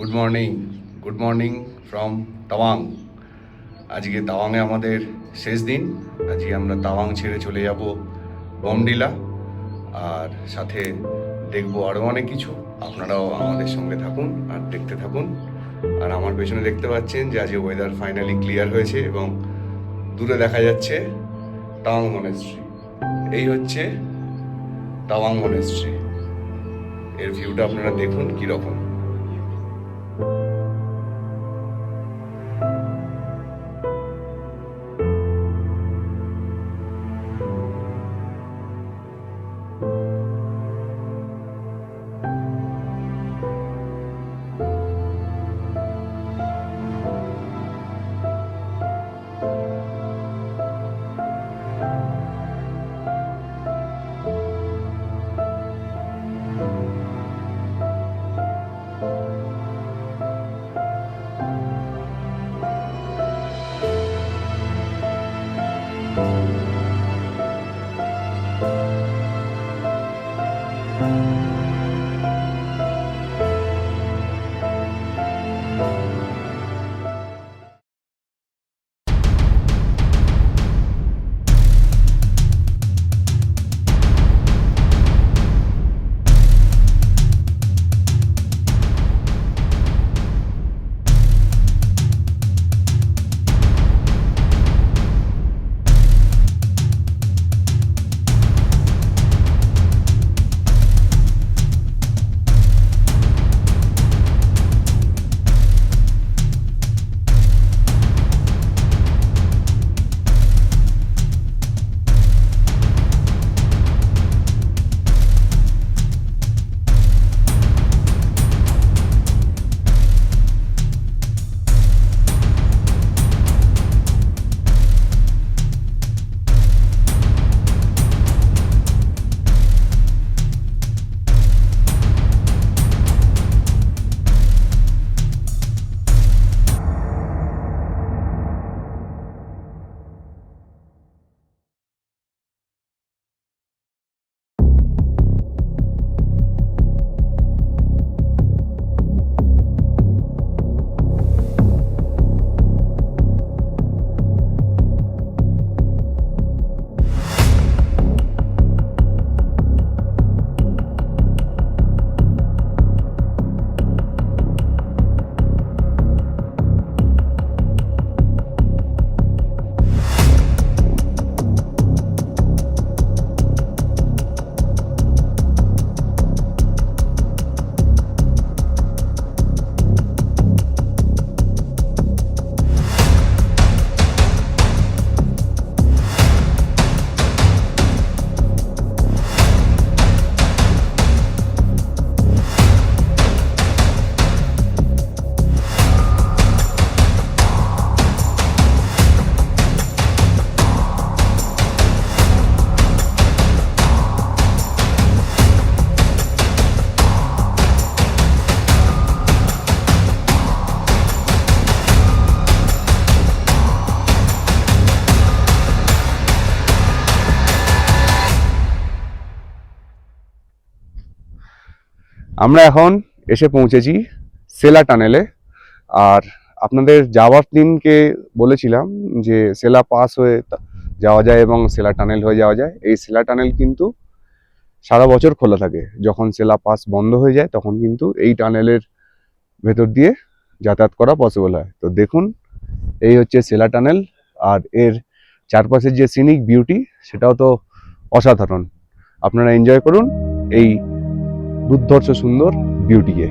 Good morning from Tawang. আজকে তাওয়াংয়ে আমাদের শেষ দিন। আজকে আমরা তাওয়াং ছেড়ে চলে যাব বমডিলা, আর সাথে দেখবো আরও অনেক কিছু। আপনারাও আমাদের সঙ্গে থাকুন আর দেখতে থাকুন। আর আমার পেছনে দেখতে পাচ্ছেন যে আজকে ওয়েদার ফাইনালি ক্লিয়ার হয়েছে এবং দূরে দেখা যাচ্ছে তাওয়াং মনেস্ট্রি। এই হচ্ছে তাওয়াং মনেস্ট্রি। এর ভিউটা আপনারা দেখুন কীরকম। আমরা এখন এসে পৌঁছেছি সেলা টানেলে। আর আপনাদের যাওয়ার দিনকে বলেছিলাম যে সেলা পাস হয়ে যাওয়া যায় এবং সেলা টানেল হয়ে যাওয়া যায়। এই সেলা টানেল কিন্তু সারা বছর খোলা থাকে। যখন সেলা পাস বন্ধ হয়ে যায় তখন কিন্তু এই টানেলের ভেতর দিয়ে যাতায়াত করা পসিবল হয়। তো দেখুন, এই হচ্ছে সেলা টানেল, আর এর চারপাশের যে সিনিক বিউটি সেটাও তো অসাধারণ। আপনারা এনজয় করুন এই দুর্ধর্ষ সুন্দর বিউটিকে।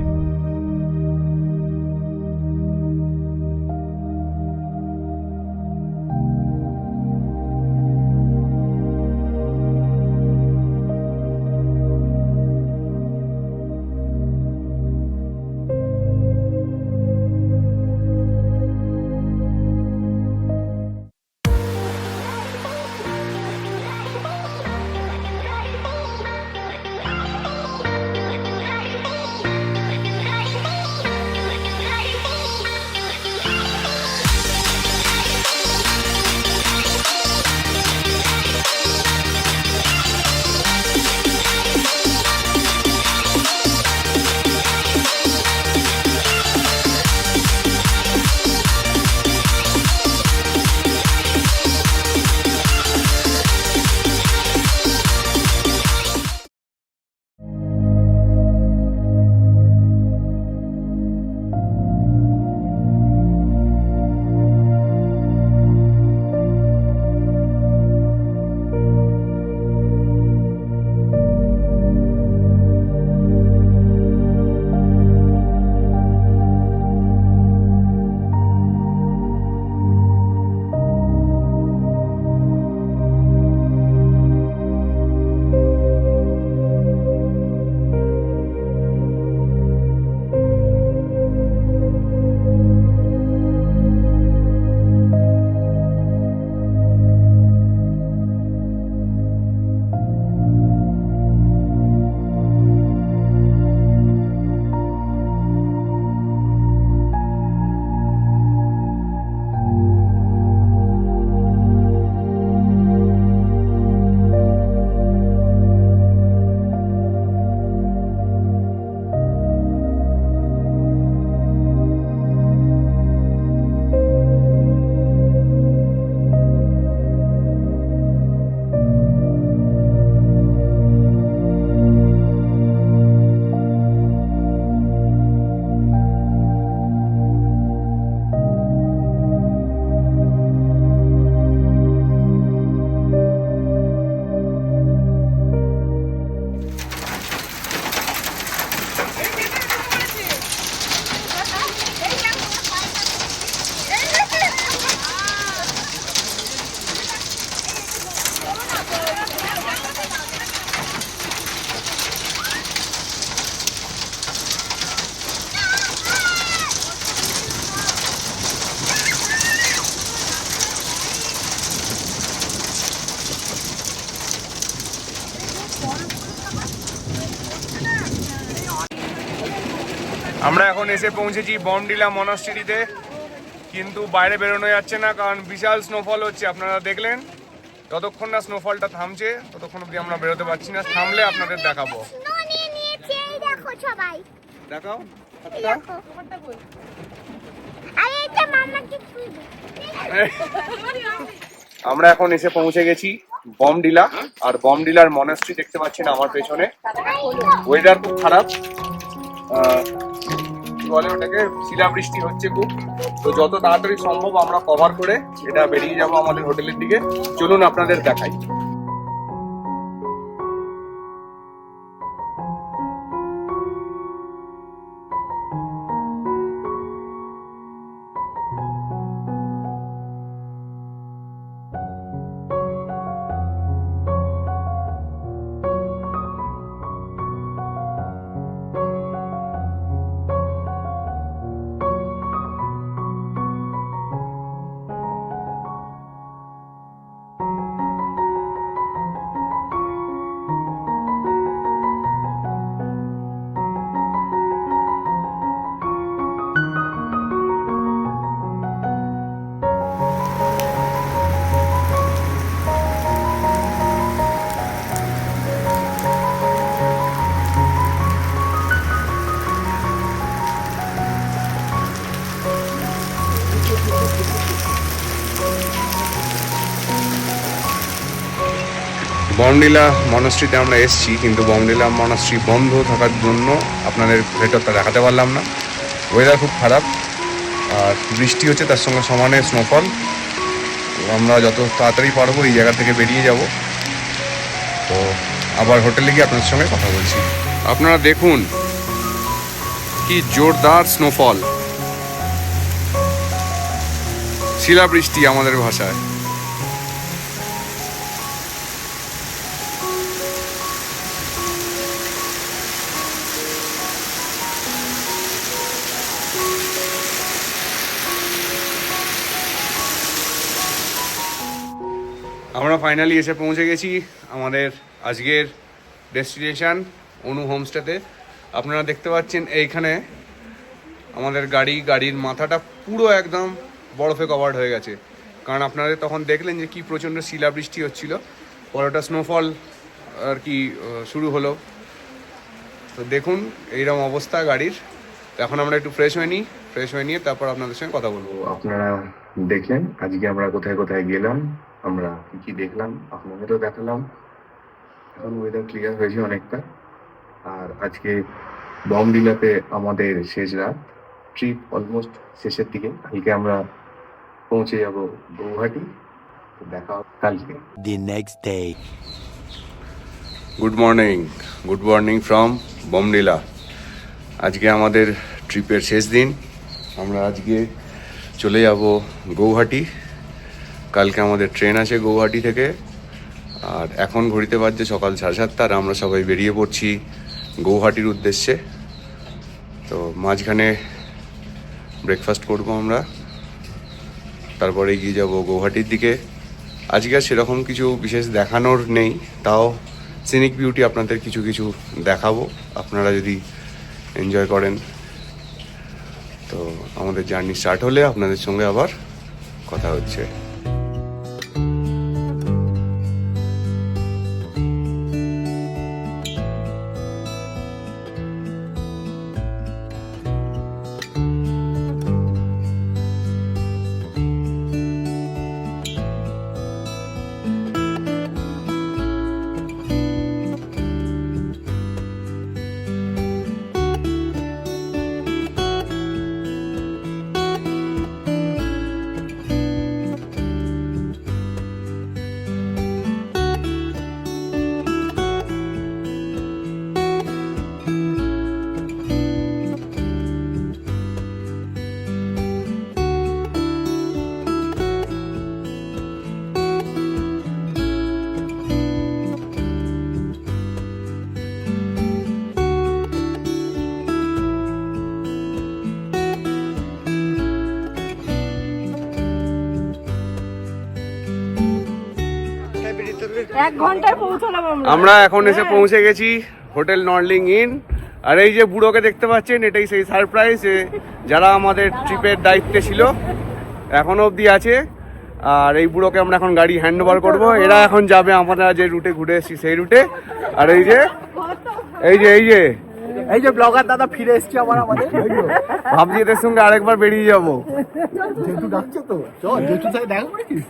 আমরা এখন এসে পৌঁছেছি বমডিলা মনাস্ট্রিতে, কিন্তু বাইরে বেরোনো যাচ্ছে না কারণ বিশাল স্নোফল হচ্ছে। আপনারা দেখলেন, যতক্ষণ না স্নোফলটা থামছে ততক্ষণ অব্দি আমরা বেরোতে পারছি না। থামলে আপনাদের দেখাবো। দেখাও আমরা এখন এসে পৌঁছে গেছি বমডিলা, আর বমডিলার মনাস্ট্রি দেখতে পাচ্ছেন আমার পেছনে। ওয়েদার খুব খারাপ, কি বলে ওটাকে, শিলাবৃষ্টি হচ্ছে খুব। তো যত তাড়াতাড়ি সম্ভব আমরা কভার করে এটা বেরিয়ে যাব আমাদের হোটেলের দিকে। চলুন আপনাদের দেখাই। বমডিলা মনাস্ট্রিতে আমরা এসেছি, কিন্তু বমডিলা মনাস্ট্রি বন্ধ থাকার জন্য আপনাদের ভেতরটা দেখাতে পারলাম না। ওয়েদার খুব খারাপ আর বৃষ্টি হচ্ছে, তার সঙ্গে সমানে স্নোফল। আমরা যত তাড়াতাড়ি পারবো এই জায়গা থেকে বেরিয়ে যাব। তো আবার হোটেলে গিয়ে আপনাদের সঙ্গে কথা বলছি। আপনারা দেখুন কি জোরদার স্নোফল, শিলাবৃষ্টি আমাদের ভাষায়। আমরা ফাইনালি এসে পৌঁছে গেছি আমাদের আজকের ডেস্টিনেশন অনু হোমস্টেতে। আপনারা দেখতে পাচ্ছেন এইখানে আমাদের গাড়ির মাথাটা পুরো একদম বরফে কভার্ড হয়ে গেছে, কারণ আপনারা তখন দেখলেন যে কি প্রচণ্ড শিলাবৃষ্টি হচ্ছিল। পরোটা স্নোফল আর কি শুরু হলো। তো দেখুন এইরকম অবস্থা গাড়ির। তো এখন আমরা একটু ফ্রেশ হয়ে নিয়ে তারপর আপনাদের সঙ্গে কথা বলবো। আপনারা দেখলেন আজকে আমরা কোথায় কোথায় গেলাম, আমরা কি কি দেখলাম আপনাদেরও দেখালাম। এখন ওয়েদার ক্লিয়ার হয়েছে অনেকটা। আর আজকে বমডিলাতে আমাদের শেষ রাত, ট্রিপ অলমোস্ট শেষের দিকে। কালকে আমরা পৌঁছে যাব গৌহাটি। তো দেখা হবে কালকে। The next day. Good morning from Bomdila. আজকে আমাদের ট্রিপের শেষ দিন। আমরা আজকে চলে যাব গৌহাটি। কালকে আমাদের ট্রেন আছে গৌহাটি থেকে। আর এখন ঘড়িতে বাজছে সকাল 7:30, আর আমরা সবাই বেরিয়ে পড়ছি গৌহাটির উদ্দেশ্যে। তো মাঝখানে ব্রেকফাস্ট করব আমরা, তারপরে এগিয়ে যাব গৌহাটির দিকে। আজকে আর সেরকম কিছু বিশেষ দেখানোর নেই, তাও সিনিক বিউটি আপনাদের কিছু কিছু দেখাবো, আপনারা যদি এনজয় করেন। তো আমাদের জার্নি স্টার্ট হলে আপনাদের সঙ্গে আবার কথা হচ্ছে। এক ঘন্টায় পৌঁছলাম আমরা এখন এসে পৌঁছে গেছি হোটেল নর্লিং ইন। আর এই যে বুড়োকে দেখতে পাচ্ছেন, এটাই সেই সারপ্রাইজ যারা আমাদের ট্রিপের দায়িত্বে ছিল, এখনো অবধি আছে। আর এই বুড়োকে আমরা এখন গাড়ি হ্যান্ড ওভার করবো। এরা এখন যাবে আমরা যে রুটে ঘুরে এসেছি সেই রুটে। আর এই যে এই যে ব্লগার দাদা ফিরে এসেছে আবার আমাদের। ভাবছি এদের সঙ্গে আরেকবার বেরিয়ে যাবো। জেঠু ডাকছে তো, চল জেঠু সাথে দেখা করিস।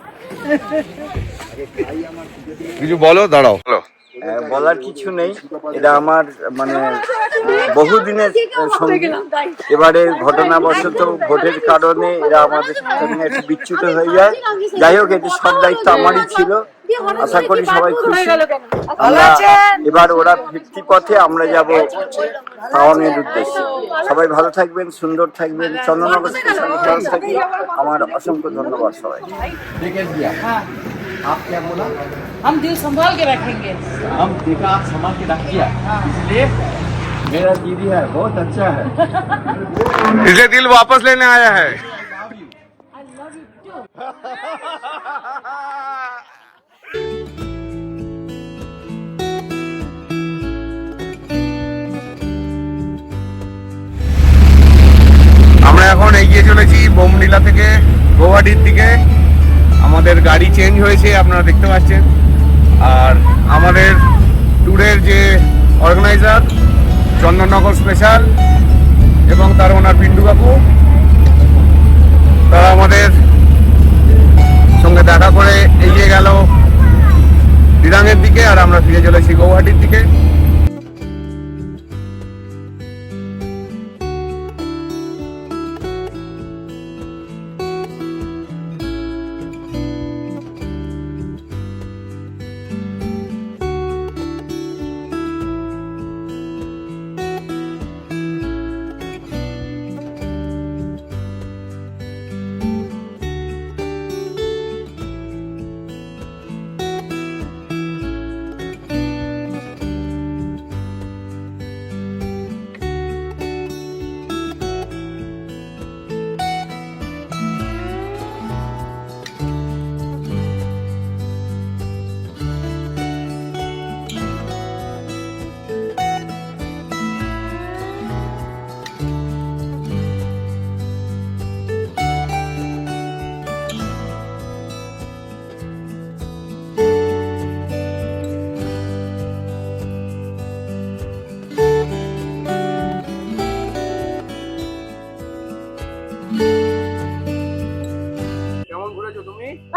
কিছু বলো, দাঁড়াও। বলার কিছু নেই, এটা আমার মানে বহুদিনের সঙ্গী। এবারে ঘটনাবশত ভোটের কারণে এরা আমাদের সঙ্গে একটু বিচ্যুত হয়ে যায়। যাই হোক, এটি সব দায়িত্ব আমারই ছিল। আশা করি সবাই খুশি। আমরা এবার ওরা ফিরতি পথে, আমরা যাব টাউনের উদ্দেশ্যে। সবাই ভালো থাকবেন, সুন্দর থাকবেন। চন্দননগর স্টেশন থেকে আমার অসংখ্য ধন্যবাদ সবাই। आप क्या बोला? हम दिल संभाल के रखेंगे। हम देखा आप संभाल के रख दिया, इसलिए मेरा दीदी है बहुत अच्छा है। इसे दिल वापस लेने आया है। I love you too. আমরা এখন এগিয়ে চলেছি বোমডিলা থেকে গৌহাটির দিকে। আমাদের গাড়ি চেঞ্জ হয়েছে, আপনারা দেখতে পাচ্ছেন। আর আমাদের ট্যুরের যে অর্গানাইজার চন্দননগর স্পেশাল এবং তার ওনার পিন্টু কাকু, তারা আমাদের সঙ্গে দেখা করে এগিয়ে গেল দিরাঙের দিকে। আর আমরা ফিরে চলেছি গৌহাটির দিকে।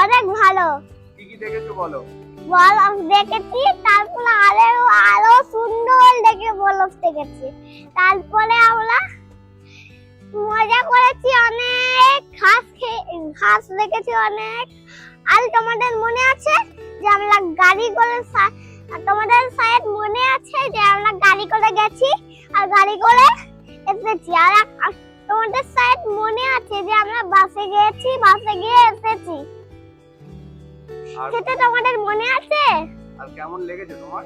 অনেক ভালো। কি কি দেখেছো বলো? বরফ দেখেছি, তারপরে আরো সুন্দর দেখে বরফ দেখেছি। তারপরে আমরা মজা করেছি অনেক, ঘাস দেখেছি অনেক। আর তোমাদের মনে আছে যে আমরা গাড়ি করে, তোমাদের শায়দ মনে আছে যে আমরা গাড়ি করে গেছি আর গাড়ি করে এসেছি। আর তোমাদের শায়দ মনে আছে যে আমরা বাসে গিয়েছি, বাসে গিয়ে এসেছি। সেটা তোমাদের মনে আছে? আর কেমন লেগেছে তোমার?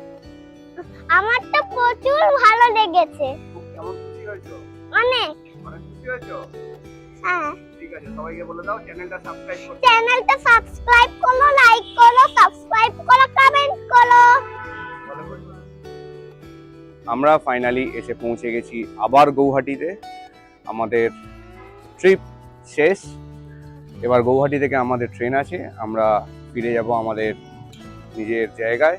আমার তো প্রচুর ভালো লেগেছে। কেমন খুশি হয়েছো? অনেক অনেক খুশি হয়েছো? হ্যাঁ। ঠিক আছে, সবাইকে বলে দাও চ্যানেলটা সাবস্ক্রাইব করতে। চ্যানেলটা সাবস্ক্রাইব করো, লাইক করো, সাবস্ক্রাইব করো, কমেন্ট করো। আমরা ফাইনালি এসে পৌঁছে গেছি আবার গৌহাটিতে। আমাদের ট্রিপ শেষ। এবার গৌহাটি থেকে আমাদের ট্রেন আছে, আমরা ফিরে যাব আমাদের নিজের জায়গায়।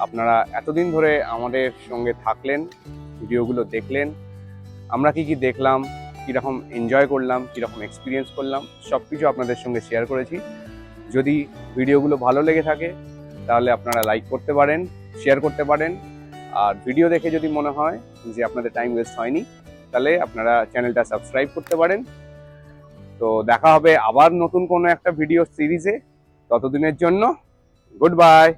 আপনারা এতদিন ধরে আমাদের সঙ্গে থাকলেন, ভিডিওগুলো দেখলেন, আমরা কি কি দেখলাম, কীরকম এনজয় করলাম, কীরকম এক্সপিরিয়েন্স করলাম, সব কিছু আপনাদের সঙ্গে শেয়ার করেছি। যদি ভিডিওগুলো ভালো লেগে থাকে তাহলে আপনারা লাইক করতে পারেন, শেয়ার করতে পারেন। আর ভিডিও দেখে যদি মনে হয় যে আপনাদের টাইম ওয়েস্ট হয়নি, তাহলে আপনারা চ্যানেলটা সাবস্ক্রাইব করতে পারেন। তো দেখা হবে আবার নতুন কোনো একটা ভিডিও সিরিজে। ততদিনের জন্য গুড বাই।